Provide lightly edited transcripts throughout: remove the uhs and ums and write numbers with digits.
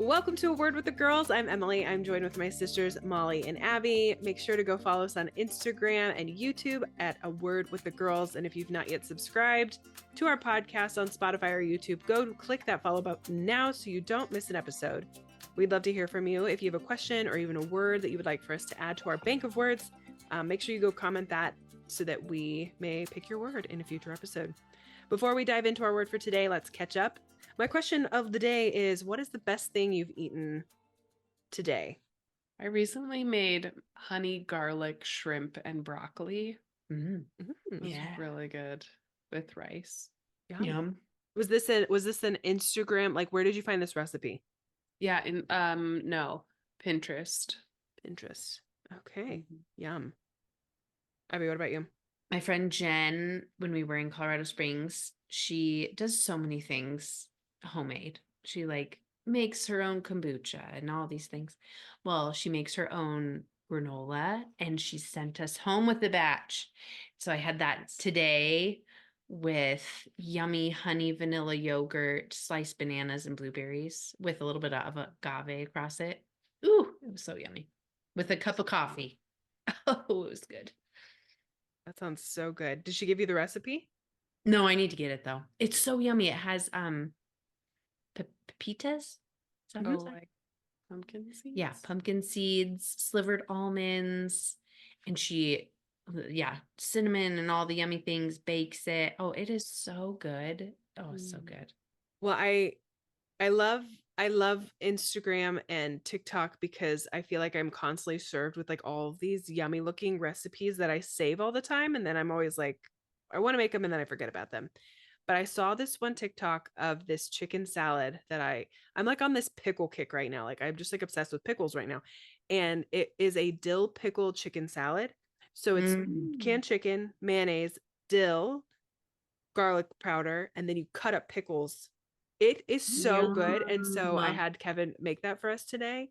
Welcome to A Word with the Girls. I'm Emily. I'm joined with my sisters, Molly and Abby. Make sure to go follow us on Instagram and YouTube at A Word with the Girls. And if you've not yet subscribed to our podcast on Spotify or YouTube, go click that follow button now so you don't miss an episode. We'd love to hear from you. If you have a question or even a word that you would like for us to add to our bank of words, make sure you go comment that so that we may pick your word in a future episode. Before we dive into our word for today, let's catch up. My question of the day is, what is the best thing you've eaten today? I recently made honey garlic shrimp and broccoli. Mm. It was really good with rice. Yum. Was this an Instagram? Like, where did you find this recipe? Yeah, in no, Pinterest. Pinterest. Okay. Yum. Abby, what about you? My friend Jen, when we were in Colorado Springs, she does so many things homemade. She makes her own kombucha and all these things. Well, she makes her own granola and she sent us home with a batch. So I had that today with yummy honey vanilla yogurt, sliced bananas and blueberries with a little bit of agave across it. Ooh, it was so yummy. With a cup of coffee. Oh, it was good. That sounds so good. Did she give you the recipe? No, I need to get it though. It's so yummy. It has pepitas. Is that what it's Like pumpkin seeds? Yeah, pumpkin seeds, slivered almonds, and cinnamon and all the yummy things, bakes it. Oh, it is so good. Oh, it's so good. Well, I love Instagram and TikTok because I feel like I'm constantly served with like all of these yummy looking recipes that I save all the time. And then I'm always like, I want to make them and then I forget about them. But I saw this one TikTok of this chicken salad that I'm like on this pickle kick right now. Like I'm just like obsessed with pickles right now. And it is a dill pickle chicken salad. So it's canned chicken, mayonnaise, dill, garlic powder, and then you cut up pickles. It is so good. And so I had Kevin make that for us today,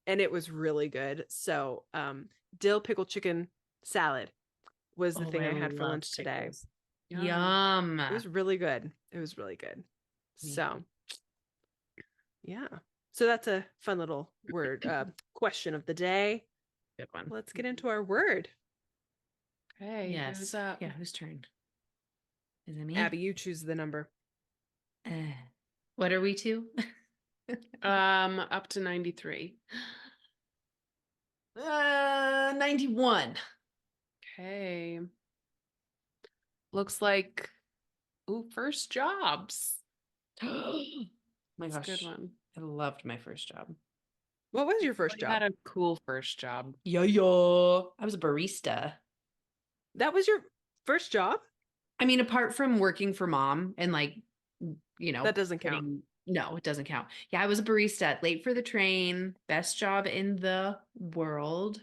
and it was really good. So dill pickle chicken salad was the thing I had for lunch today. Yum. It was really good. It was really good. So yeah. So that's a fun little word question of the day. Good one. Let's get into our word. Okay. Yes. Who's up? Yeah, whose turn? Is it me? Abby, you choose the number. What are we to? Up to 93. 91. Okay. Looks like first jobs. My That's gosh. a good one. I loved my first job. What was your first You job? had a cool first job. Yo. I was a barista. That was your first job? I mean, apart from working for mom and that doesn't count. No, it doesn't count. Yeah, I was a barista, late for the train, best job in the world.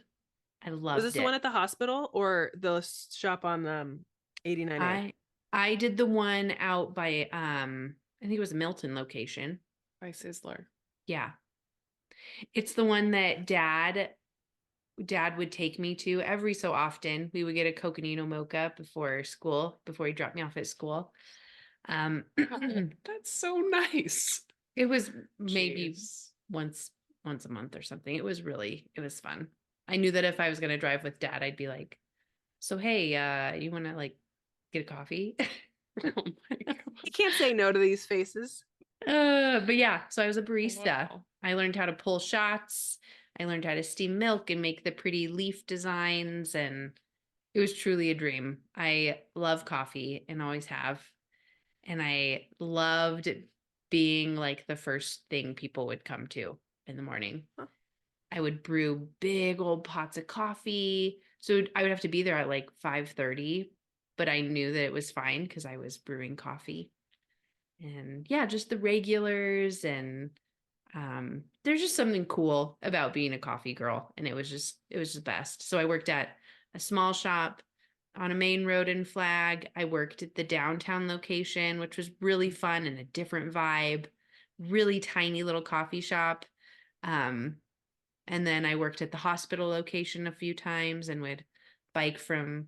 I loved it. Was this the one at the hospital or the shop on 89A? I did the one out by I think it was a Milton location. By Sizzler. Yeah. It's the one that dad would take me to every so often. We would get a coconino mocha before he dropped me off at school. That's so nice. It was maybe once a month or something. It was fun. I knew that if I was going to drive with dad, I'd be like, so, hey, you want to get a coffee? Oh my God. You can't say no to these faces. But yeah, so I was a barista. Wow. I learned how to pull shots. I learned how to steam milk and make the pretty leaf designs. And it was truly a dream. I love coffee and always have. And I loved being the first thing people would come to in the morning. Huh. I would brew big old pots of coffee. So I would have to be there at 5:30, but I knew that it was fine because I was brewing coffee. And yeah, just the regulars. And there's just something cool about being a coffee girl. And it was just the best. So I worked at a small shop on a main road in Flag. I worked at the downtown location, which was really fun and a different vibe, really tiny little coffee shop. And then I worked at the hospital location a few times and would bike from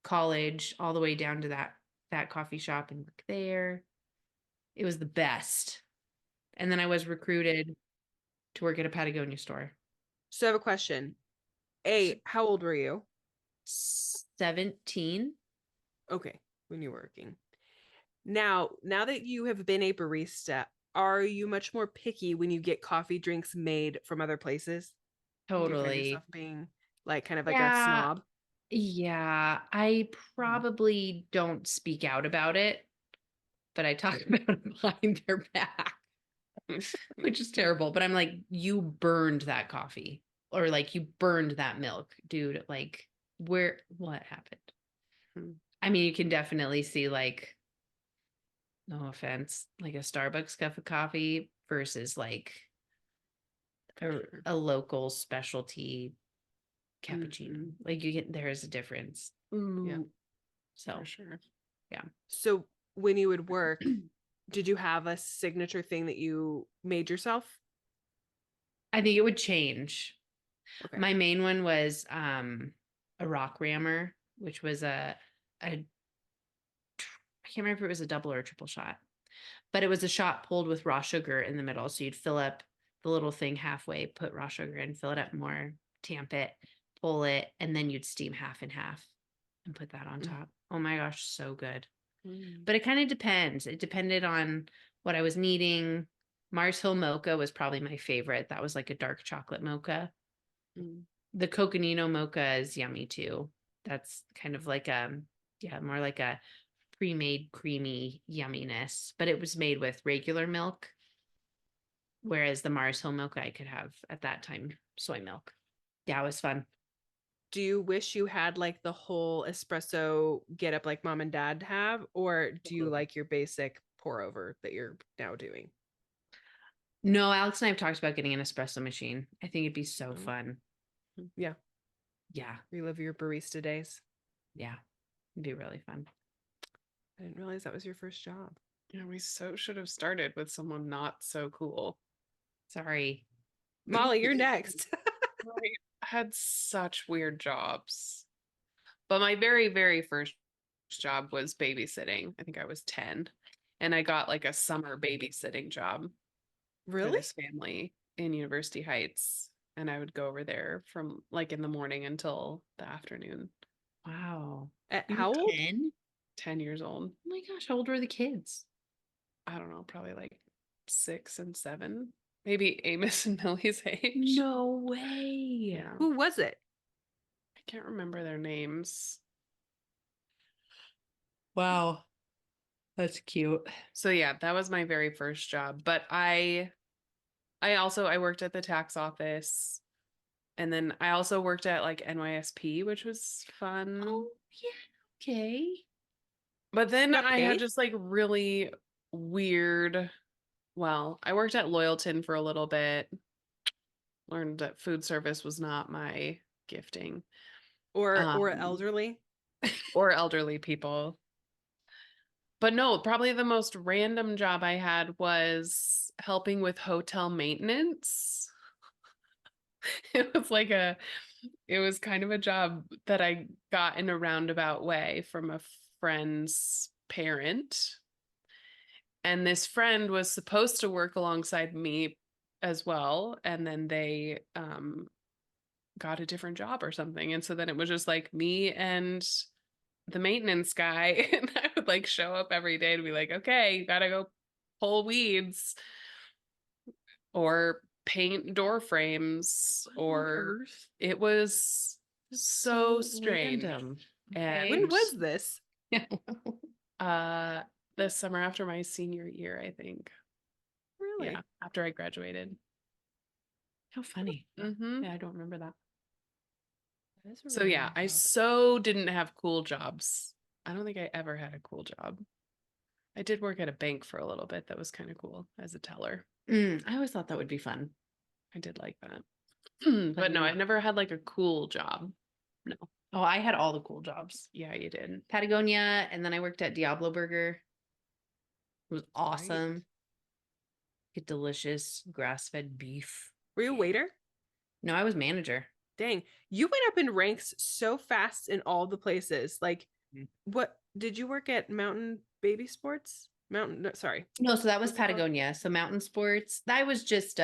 college all the way down to that coffee shop and work there. It was the best. And then I was recruited to work at a Patagonia store. So I have a question. A, how old were you? 17. Okay, when you were working. Now that you have been a barista, are you much more picky when you get coffee drinks made from other places? Do you find Totally. yourself being like kind of like a Yeah. snob? Yeah, I probably don't speak out about it, but I talk about it behind their back, which is terrible. But I'm like, you burned that coffee, or like you burned that milk, dude. Like, what happened? Hmm. I mean, you can definitely see, like, no offense, like a Starbucks cup of coffee versus like a local specialty cappuccino. Like there is a difference. Yeah. So For sure. So when you would work, did you have a signature thing that you made yourself? I think it would change. Okay. My main one was a rock rammer, which was I can't remember if it was a double or a triple shot, but it was a shot pulled with raw sugar in the middle. So you'd fill up the little thing halfway, put raw sugar in, fill it up more, tamp it, pull it, and then you'd steam half and half and put that on top. Oh my gosh, so good. But it kind of depends. It depended on what I was needing. Mars Hill Mocha was probably my favorite. That was like a dark chocolate mocha. The Coconino Mocha is yummy too. That's kind of like more like a pre-made creamy yumminess, but it was made with regular milk. Whereas the Mars Hill Mocha I could have at that time soy milk. Yeah, it was fun. Do you wish you had like the whole espresso get up like mom and dad have, or do you like your basic pour over that you're now doing? No, Alex and I have talked about getting an espresso machine. I think it'd be so Oh. fun. Yeah. Yeah. Relive your barista days. Yeah. It'd be really fun. I didn't realize that was your first job. Yeah, we so should have started with someone not so cool. Sorry. Molly, you're next. I had such weird jobs. But my very, very first job was babysitting. I think I was 10. And I got like a summer babysitting job for Really? this family in University Heights. And I would go over there from like in the morning until the afternoon. Wow. At You how were old? 10? 10 years old. Oh my gosh, how old were the kids? I don't know, probably like 6 and 7. Maybe Amos and Millie's age. No way. Yeah. Who was it? I can't remember their names. Wow. That's cute. So yeah, that was my very first job. But I worked at the tax office. And then I also worked at like NYSP, which was fun. Oh, yeah. Okay. But then I had Okay. just like really weird. Well, I worked at Loyalton for a little bit. Learned that food service was not my gifting. Or Um, elderly? or elderly people. But no, probably the most random job I had was helping with hotel maintenance. It was kind of a job that I got in a roundabout way from a friend's parent. And this friend was supposed to work alongside me as well. And then they got a different job or something. And so then it was just like me and the maintenance guy. And I would like show up every day to be like, okay, you gotta go pull weeds or paint door frames, or it was so strange. random. And When was this? the summer after my senior year, I think. Really? Yeah, after I graduated. How funny. Mm-hmm. Yeah, I don't remember that. That is a So really yeah, good I job. so didn't have cool jobs. I don't think I ever had a cool job. I did work at a bank for a little bit. That was kind of cool as a teller. I always thought that would be fun. I did like that. But no, no. I've never had like a cool job. No. Oh, I had all the cool jobs. Yeah, you did. Patagonia, and then I worked at Diablo Burger. It was awesome. Get delicious grass-fed beef. Were you a waiter? No, I was manager. Dang, you went up in ranks so fast in all the places. Like, what did you work at Mountain Baby Sports? Sorry. No, so that was What's it called? Patagonia. So mountain sports. That was just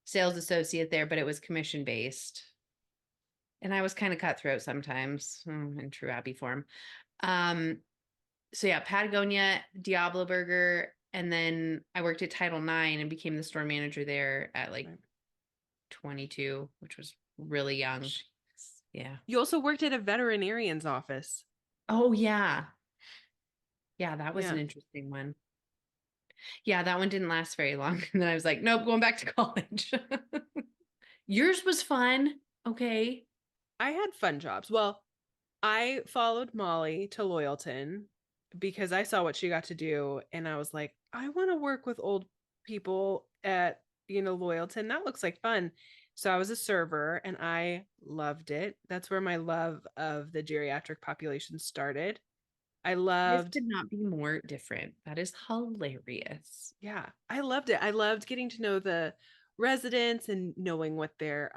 sales associate there, but it was commission based. And I was kind of cutthroat sometimes in true Abby form. So yeah, Patagonia, Diablo Burger, and then I worked at Title IX and became the store manager there at like Right. 22, which was really young. Jeez. Yeah. You also worked at a veterinarian's office. Oh yeah. Yeah, that was Yeah. an interesting one. Yeah, that one didn't last very long. And then I was like, nope, going back to college. Yours was fun. Okay. I had fun jobs. Well, I followed Molly to Loyalton because I saw what she got to do, and I was like, I want to work with old people at, Loyalton. That looks like fun. So I was a server and I loved it. That's where my love of the geriatric population started. I This loved, could not be more different. That is hilarious. yeah, I loved it. I loved getting to know the residents and knowing what their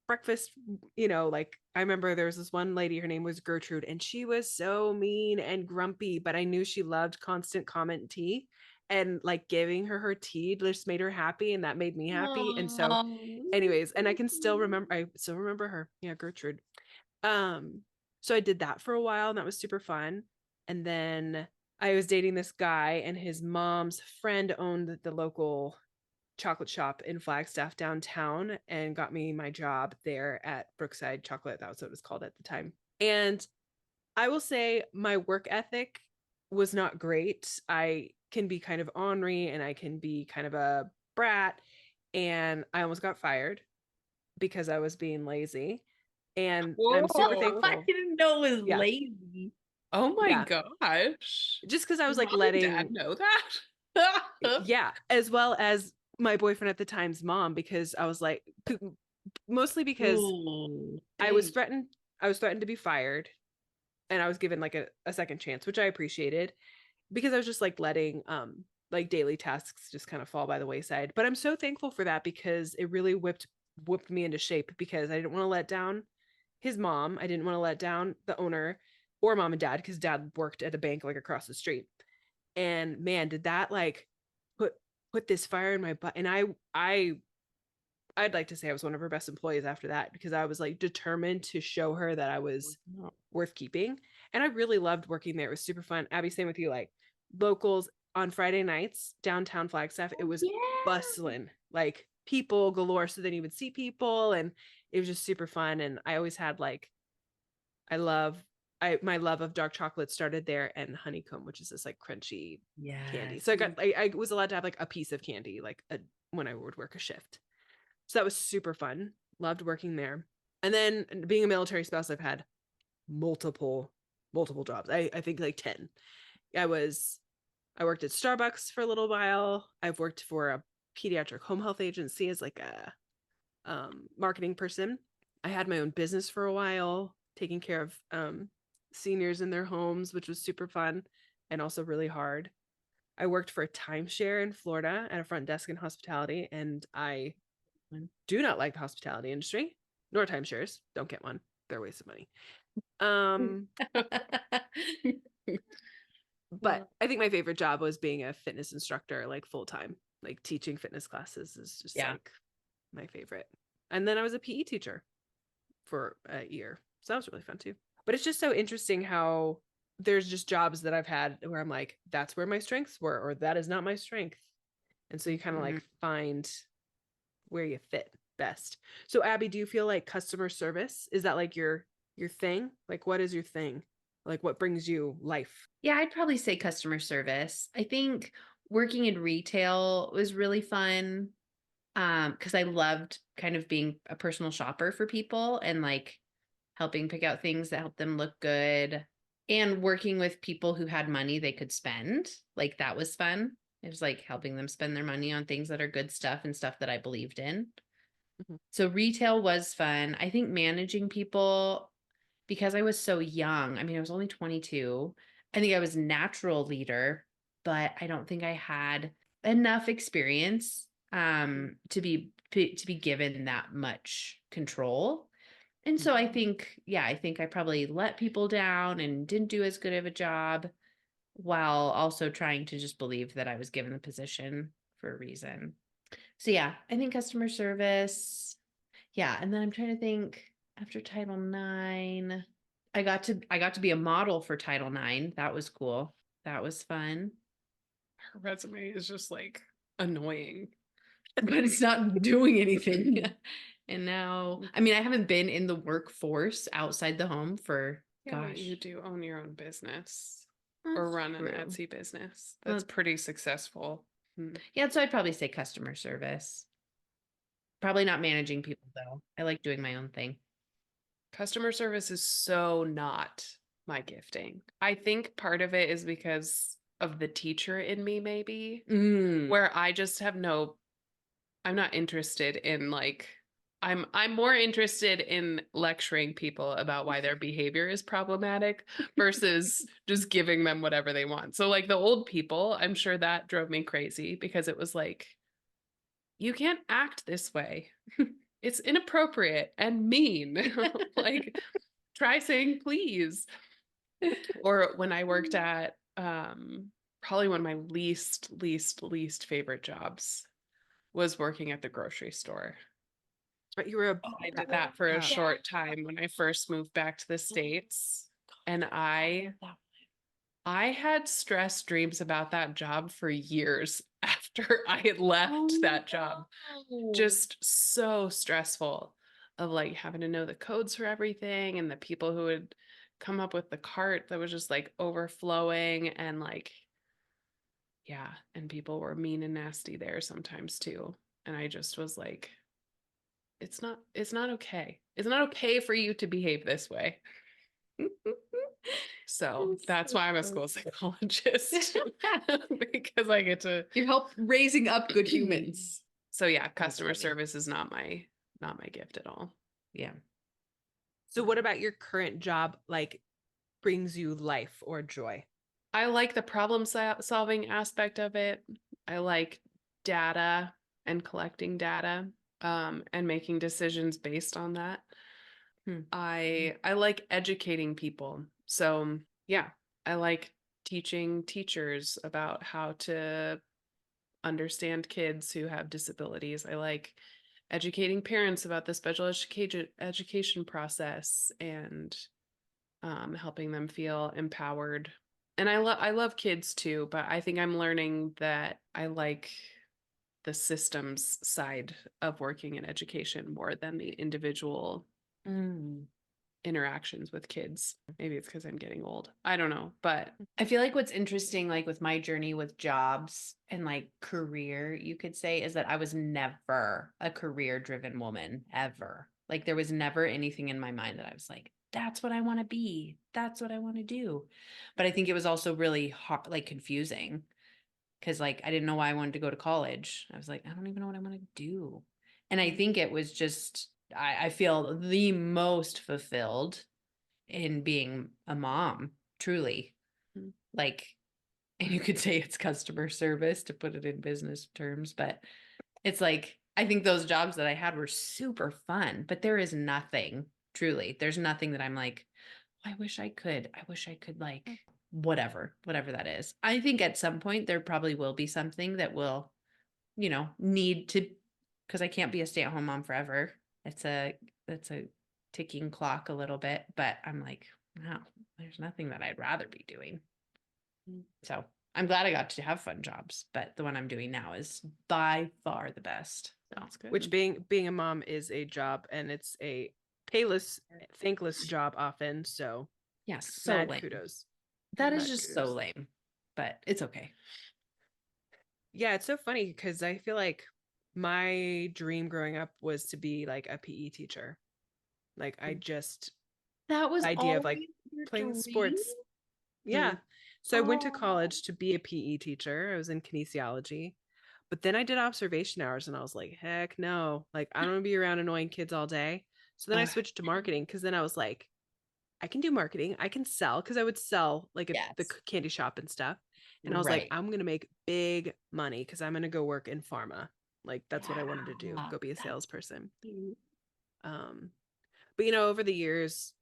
breakfast, like I remember there was this one lady, her name was Gertrude, and she was so mean and grumpy, but I knew she loved constant comment tea, and like giving her tea just made her happy, and that made me happy. And so anyways, and I still remember her. Yeah, Gertrude. So I did that for a while and that was super fun. And then I was dating this guy, and his mom's friend owned the local chocolate shop in Flagstaff downtown and got me my job there at Brookside Chocolate. That was what it was called at the time. And I will say my work ethic was not great. I can be kind of ornery and I can be kind of a brat. And I almost got fired because I was being lazy. And I'm super Whoa. I thankful. didn't know it was Yeah. lazy. Oh my Yeah. gosh. Just because I was like Mom and Dad letting, know that? yeah, as well as my boyfriend at the time's mom, because I was like, mostly because Ooh, I was dang. threatened. I was threatened to be fired, and I was given like a second chance, which I appreciated because I was just like letting like daily tasks just kind of fall by the wayside. But I'm so thankful for that because it really whipped me into shape, because I didn't want to let down his mom. I didn't want to let down the owner or mom and dad, because dad worked at a bank like across the street. And man, did that like put put this fire in my butt. And I'd like to say I was one of her best employees after that, because I was like determined to show her that I was worth keeping. And I really loved working there. It was super fun. Abby, same with you. Like locals on Friday nights, downtown Flagstaff, it was Yeah. bustling, like people galore. So then you would see people, and it was just super fun. And I always had like, I love, my love of dark chocolate started there, and honeycomb, which is this like crunchy candy. Yes. So I was allowed to have like a piece of candy, like when I would work a shift. So that was super fun. Loved working there. And then being a military spouse, I've had multiple, multiple jobs. I think like 10. I worked at Starbucks for a little while. I've worked for a pediatric home health agency as like a marketing person. I had my own business for a while, taking care of seniors in their homes, which was super fun and also really hard. I worked for a timeshare in Florida at a front desk in hospitality, and I do not like the hospitality industry, nor timeshares. Don't get one. They're a waste of money. But I think my favorite job was being a fitness instructor, like full time. Like teaching fitness classes is just Yeah. like my favorite. And then I was a PE teacher for a year. So that was really fun too. But it's just so interesting how there's just jobs that I've had where I'm like, that's where my strengths were, or that is not my strength. And so you kind of like find where you fit best. So Abby, do you feel like customer service, is that like your thing? Like what is your thing? Like what brings you life? Yeah, I'd probably say customer service. I think working in retail was really fun because I loved kind of being a personal shopper for people and like helping pick out things that help them look good and working with people who had money they could spend. Like that was fun. It was like helping them spend their money on things that are good stuff and stuff that I believed in. Mhm. So retail was fun. I think managing people, because I was so young, I mean, I was only 22. I think I was a natural leader, but I don't think I had enough experience to be given that much control. And so I think, yeah, I think I probably let people down and didn't do as good of a job while also trying to just believe that I was given the position for a reason. So yeah, I think customer service. Yeah, and then I'm trying to think after Title IX, I got to be a model for Title IX. That was cool. That was fun. Her resume is just like annoying. But it's not doing anything. And now, I mean, I haven't been in the workforce outside the home for Yeah, but gosh. you do own your own business or That's run an true. Etsy business. Well, That's pretty successful. Yeah, so I'd probably say customer service. Probably not managing people though. I like doing my own thing. Customer service is so not my gifting. I think part of it is because of the teacher in me, maybe, where I just have I'm not interested in like I'm more interested in lecturing people about why their behavior is problematic versus just giving them whatever they want. So like the old people, I'm sure that drove me crazy because it was like, you can't act this way. It's inappropriate and mean. Like, try saying please. Or when I worked at probably one of my least favorite jobs was working at the grocery store. But you were a I did that for a wow. short time when I first moved back to the States. And I had stress dreams about that job for years after I had left that job. Just so stressful of like having to know the codes for everything and the people who would come up with the cart that was just like overflowing and like, yeah, and people were mean and nasty there sometimes too. And I just was like, it's not okay. It's not okay for you to behave this way. So that's why I'm a school psychologist because I get to You help raising up good humans. So yeah, customer funny. service is not my gift at all. Yeah. So what about your current job like brings you life or joy? I like the problem solving aspect of it. I like data and collecting data and making decisions based on that. I like educating people. So yeah, I like teaching teachers about how to understand kids who have disabilities. I like educating parents about the special education process and helping them feel empowered. And I love kids too, but I think I'm learning that I like the systems side of working in education more than the individual interactions with kids. Maybe it's because I'm getting old. I don't know, but I feel like what's interesting, like with my journey with jobs and like career, you could say, is that I was never a career driven woman ever. Like there was never anything in my mind that I was like, that's what I want to be. That's what I want to do. But I think it was also really hard, like confusing because like I didn't know why I wanted to go to college. I was like, I don't even know what I want to do. And I think it was just, I feel the most fulfilled in being a mom, truly. Like, and you could say it's customer service to put it in business terms, but it's like, I think those jobs that I had were super fun, but there is nothing, truly, there's nothing that I'm like, I wish I could like whatever that is. I think at some point there probably will be something that will, need to, because I can't be a stay-at-home mom forever. It's a ticking clock a little bit, but I'm like, no, there's nothing that I'd rather be doing. So I'm glad I got to have fun jobs, but the one I'm doing now is by far the best. So. that's good. Which being a mom is a job, and it's a payless, thankless job often. So yes, so mad lame. kudos. That Mad is just so kudos. lame, but it's okay. Yeah, it's so funny because I feel like my dream growing up was to be like a PE teacher. Like I just That was the idea of like always your playing dream? sports. Yeah. So I went to Oh. college to be a PE teacher. I was in kinesiology. But then I did observation hours and I was like, heck no. Like I don't want to be around annoying kids all day. So then I switched to marketing because then I was like, I can do marketing. I can sell because I would sell like at the Yes. candy shop and stuff. And I was like, I'm going to make big money because I'm going to go work in pharma. Like that's what I wanted to do. Go be a salesperson. But over the years,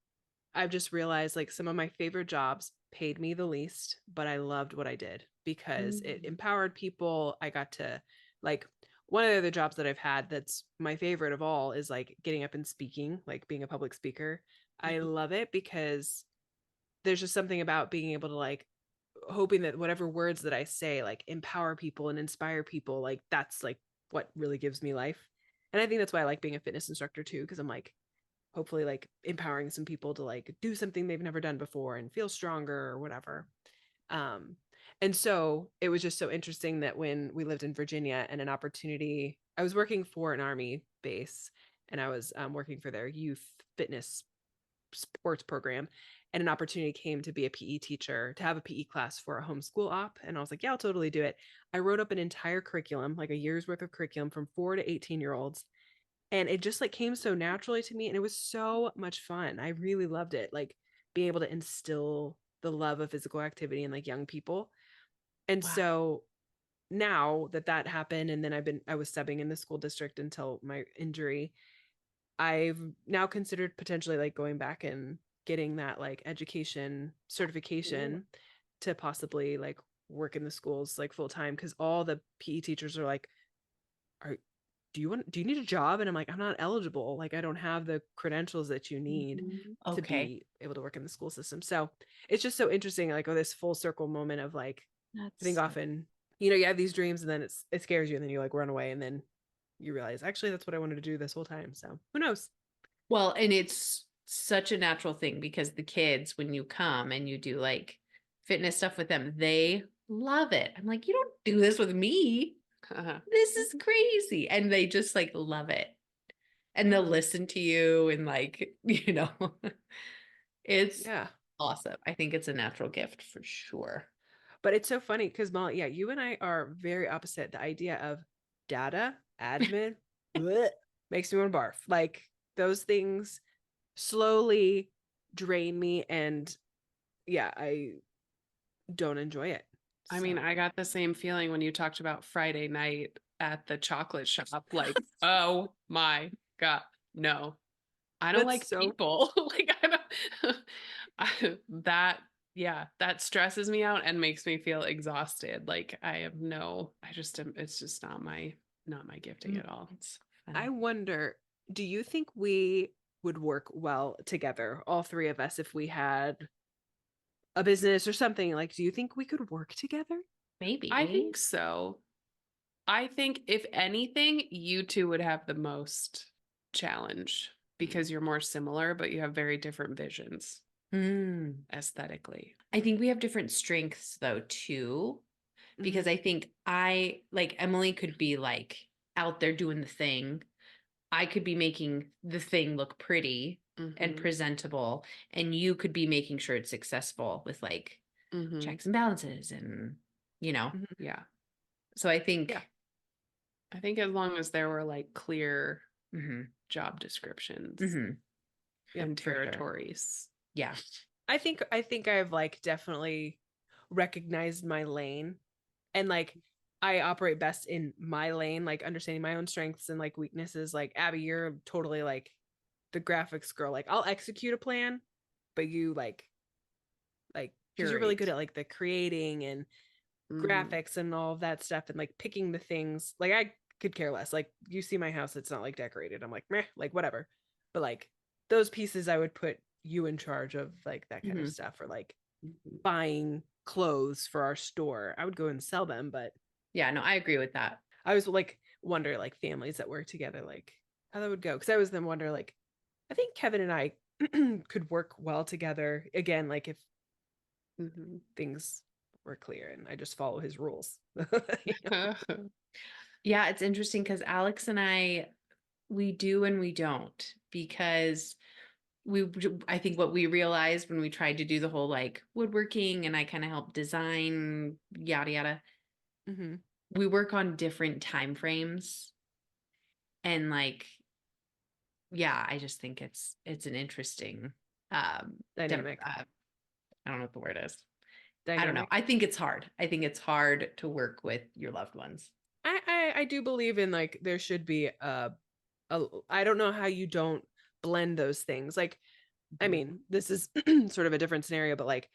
I've just realized like some of my favorite jobs paid me the least, but I loved what I did because it empowered people. I got to like one of the other jobs that I've had that's my favorite of all is like getting up and speaking, like being a public speaker. I Mhm. love it because there's just something about being able to like hoping that whatever words that I say like empower people and inspire people. Like that's like what really gives me life. And I think that's why I like being a fitness instructor too, because I'm like hopefully like empowering some people to like do something they've never done before and feel stronger or whatever. Um, and so it was just so interesting that when we lived in Virginia and an opportunity, I was working for an army base and I was working for their youth fitness sports program. And an opportunity came to be a PE teacher, to have a PE class for a homeschool op. And I was like, yeah, I'll totally do it. I wrote up an entire curriculum, like a year's worth of curriculum from 4 to 18-year-olds. And it just like came so naturally to me. And it was so much fun. I really loved it. Like being able to instill the love of physical activity in like young people. And Wow. so now that that happened, and then I was subbing in the school district until my injury, I've now considered potentially like going back and getting that like education Cool. certification to possibly like work in the schools like full time, because all the PE teachers are like, are do you need a job? And I'm like, I'm not eligible. Like I don't have the credentials that you need Mhm. to Okay. be able to work in the school system. So it's just so interesting, like, oh, this full circle moment of like, I think That's often, you have these dreams and then it scares you and then you like run away and then you realize actually that's what I wanted to do this whole time. So who knows? Well, and it's such a natural thing because the kids, when you come and you do like fitness stuff with them, they love it. I'm like, you don't do this with me. uh, This is crazy. And they just like love it. And they'll Yeah. listen to you and like, it's Yeah. awesome. I think it's a natural gift for sure. But it's so funny because Molly, yeah, you and I are very opposite. The idea of data, admin, bleh, makes me want to barf. Like those things slowly drain me and yeah, I don't enjoy it. I mean, So I got the same feeling when you talked about Friday night at the chocolate shop. Like, oh my God, no, I don't that's like so people. Like, I don't, that, yeah, that stresses me out and makes me feel exhausted. Like, I just am, it's just not my gifting Mm, at all. it's I funny. wonder, do you think we would work well together, all three of us, if we had a business or something? Like, do you think we could work together? I Maybe. think so. I think if anything, you two would have the most challenge because you're more similar, but you have very different visions Hmm. aesthetically. I think we have different strengths though, too. Mm-hmm. Because I think I like Emily could be like out there doing the thing. I could be making the thing look pretty and Mm-hmm. presentable, and you could be making sure it's successful with like Mm-hmm. checks and balances and you know. Mm-hmm. Yeah. So I Yeah. think I think as long as there were like clear mhm, job descriptions mhm, Yep. and for sure. territories. Yeah. I think I've like definitely recognized my lane and like I operate best in my lane, like understanding my own strengths and like weaknesses. Like Abby, you're totally like the graphics girl. Like I'll execute a plan, but you like because you're really good Curate. at like the creating and Mm-hmm. graphics and all of that stuff and like picking the things. Like I could care less. Like you see my house, it's not like decorated. I'm like, meh, like whatever. But like those pieces I would put you in charge of like that kind of Mhm. stuff or like Mm-hmm. buying clothes for our store. I would go and sell them, but Yeah, no, I agree with that. I was like wonder like families that work together, like how that would go. Cause I was then wonder like I think Kevin and I could work well together again, like if Mm-hmm. things were clear and I just follow his rules. Yeah, it's interesting because Alex and I, we do and we don't because I think what we realized when we tried to do the whole like woodworking and I kind of helped design yada yada, Mm-hmm. we work on different time frames and like yeah, I just think it's an interesting Dynamic. I don't know what the word is. I don't know. Dynamic. I think it's hard. I think it's hard to work with your loved ones. I do believe in like there should be a I don't know how you don't blend those things. Like I Mm-hmm. mean, this is sort of a different scenario, but like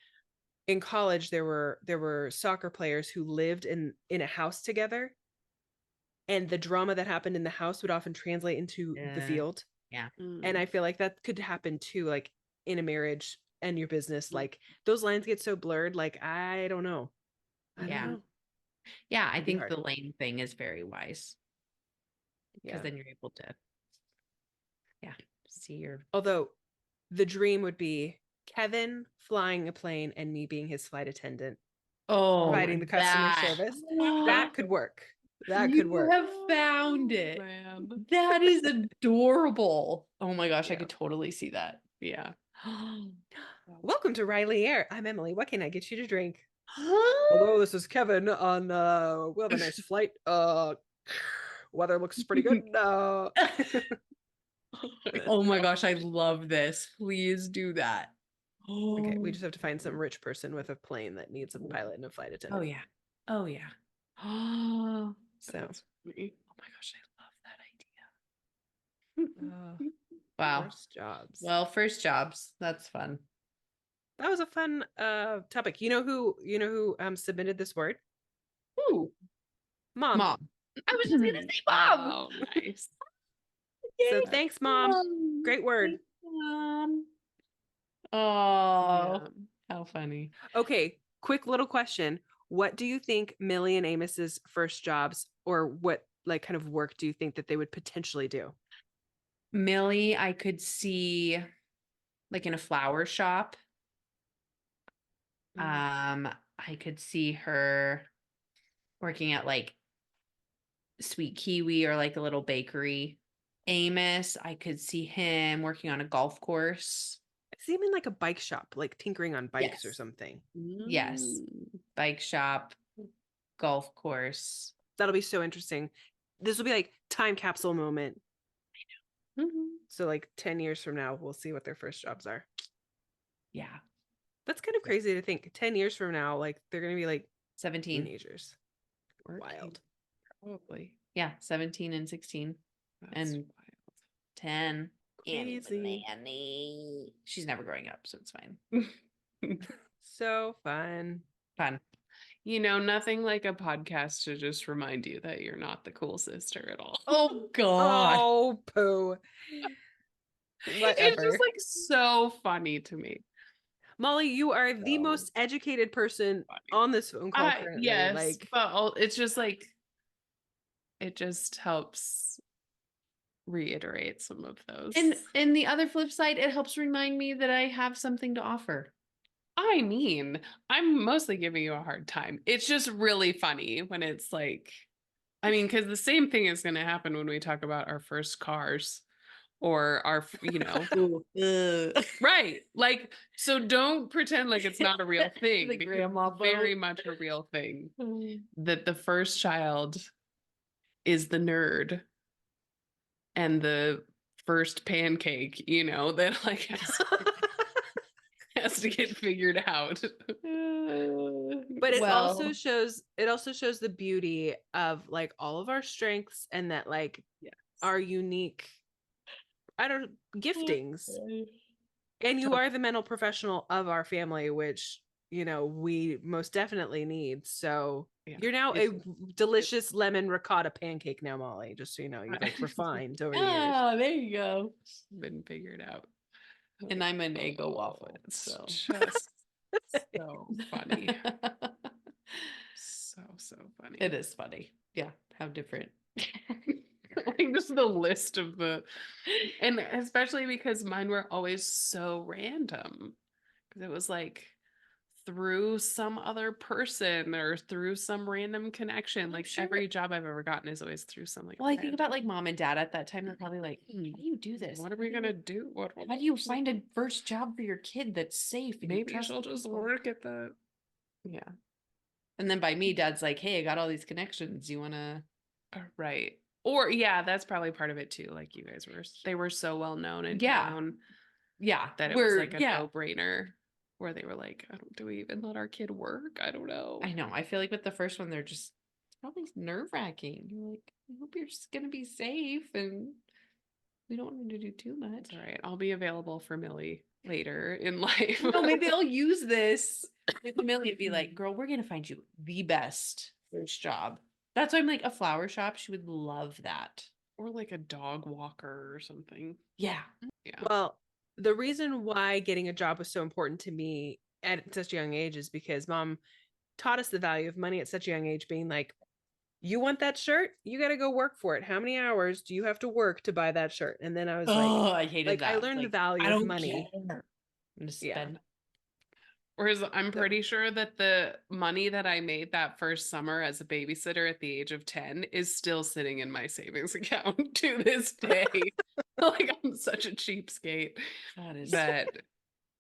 in college there were soccer players who lived in a house together and the drama that happened in the house would often translate into the field. Yeah. And I feel like that could happen too, like in a marriage and your business. Like those lines get so blurred. Like, I don't know. I don't Yeah. know. Yeah, I It'd be think hard. the lane thing is very wise because Yeah. then you're able to, see your. Although the dream would be Kevin flying a plane and me being his flight attendant, providing the customer service. That could work. That could work. You have found it. Man. That is adorable. Oh my gosh, I Yeah. could totally see that. Yeah. Welcome to Riley Air. I'm Emily. What can I get you to drink? Hello, this is Kevin on we have a nice flight. Weather looks pretty good. Oh my gosh, I love this. Please do that. Okay, we just have to find some rich person with a plane that needs a pilot and a flight attendant. Oh yeah. Oh yeah. Oh, So That's funny. oh my gosh, I love that idea. uh, Wow. first jobs. Well, first jobs. That's fun. That was a fun topic. You know who submitted this word? Ooh, Mom. Mom. I was just gonna say mom. Oh, nice. So Yay, thanks, Mom. Great word. Thanks, Mom. Oh, Yeah. how funny. Okay, quick little question. What do you think Millie and Amos's first jobs, or what like kind of work do you think that they would potentially do? Millie, I could see like in a flower shop. I could see her working at like Sweet Kiwi or like a little bakery. Amos, I could see him working on a golf course. I see him in like a bike shop, like tinkering on bikes or Yes. something. Yes. Mm. Bike shop, golf course. That'll be so interesting. This will be like time capsule moment. Mhm. So like 10 years from now, we'll see what their first jobs are. Yeah. That's kind of crazy to think. 10 years from now, like they're gonna be like 17. teenagers. Working, Wild. Probably. Yeah, 17 and 16 That's and wild. 10. Annie Crazy. Banani. She's never growing up, so it's fine. So fun. Fun. You know, nothing like a podcast to just remind you that you're not the cool sister at all. Oh god. Oh, poo. It's Whatever. just like so funny to me. Molly, you are the So most educated person funny. on this phone call currently. Yes, Like, but it's just like it just helps reiterate some of those. And the other flip side, it helps remind me that I have something to offer. I mean, I'm mostly giving you a hard time. It's just really funny when it's like, I mean, because the same thing is going to happen when we talk about our first cars or our, you know, right. Like, so don't pretend like it's not a real thing. The because grandma it's very vote. much a real thing that the first child is the nerd and the first pancake, you know, that like has to get figured out. but it also shows the beauty of like all of our strengths and that like Yes. our unique giftings. And you are the mental professional of our family, which you know we most definitely need. So Yeah. you're now a delicious lemon ricotta pancake now, Molly, just so you know. You've like refined over the years. Oh, there you go. Been figured out. And I'm an Eggo waffle. It's So just so funny. So funny. It is funny. Yeah. How different. Like just the list of and especially because mine were always so random. Because it was like through some other person or through some random connection. Like sure. every job I've ever gotten is always through something. Well, I think about like mom and dad at that time. They're probably like, how do you do this? What are we gonna do? How do you find a first job for your kid that's safe? And you Maybe trust she'll just people?" work at the. Yeah. And then by me, dad's like, hey, I got all these connections. You want to? Right. Or yeah, that's probably part of it too. Like you guys they were so well known in Yeah. town Yeah. that it was like a no-brainer where they were like, do we even let our kid work? I don't know. I know. I feel like with the first one, they're just it's probably nerve-wracking. You're like, I hope you're just gonna be safe and we don't want him to do too much. It's all right. I'll be available for Millie later in life. No, maybe I'll use this with Millie and be like, girl, we're gonna find you the best first job. That's why I'm like, a flower shop, she would love that. Or like a dog walker or something. Yeah. Yeah. Well, the reason why getting a job was so important to me at such a young age is because mom taught us the value of money at such a young age, being like, you want that shirt? You got to go work for it. How many hours do you have to work to buy that shirt? And then I was I hated like, I that. learned the Like, value I of don't money. care. I'm gonna Yeah. spend. Whereas I'm pretty sure that the money that I made that first summer as a babysitter at the age of 10 is still sitting in my savings account to this day. Like I'm such a cheapskate. That is That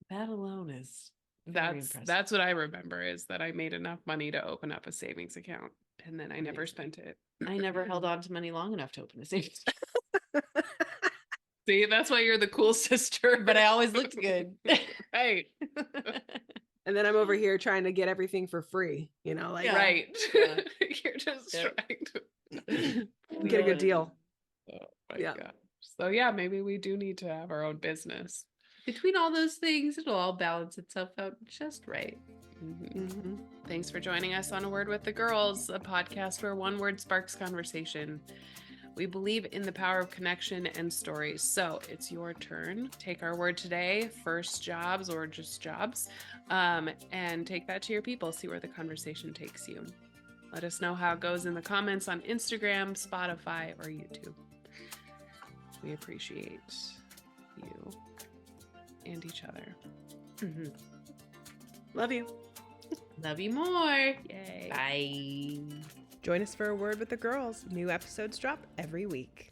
that alone is very impressive. that's what I remember, is that I made enough money to open up a savings account and then I never Amazing. spent it. I never held on to money long enough to open a savings. See, that's why you're the cool sister. But I always looked good. Right. And then I'm over here trying to get everything for free, you know, like Yeah. Right. Yeah. You're just Yep. trying to get a good deal. Oh my Yeah. gosh. So yeah, maybe we do need to have our own business. Between all those things, it'll all balance itself out just right. Mhm. Mhm. Thanks for joining us on A Word with the Girls, a podcast where one word sparks conversation. We believe in the power of connection and stories. So it's your turn. Take our word today, first jobs or just jobs, and take that to your people. See where the conversation takes you. Let us know how it goes in the comments on Instagram, Spotify, or YouTube. We appreciate you and each other. Mhm. Love you. Love you more. Yay. Bye. Join us for A Word with the Girls. New episodes drop every week.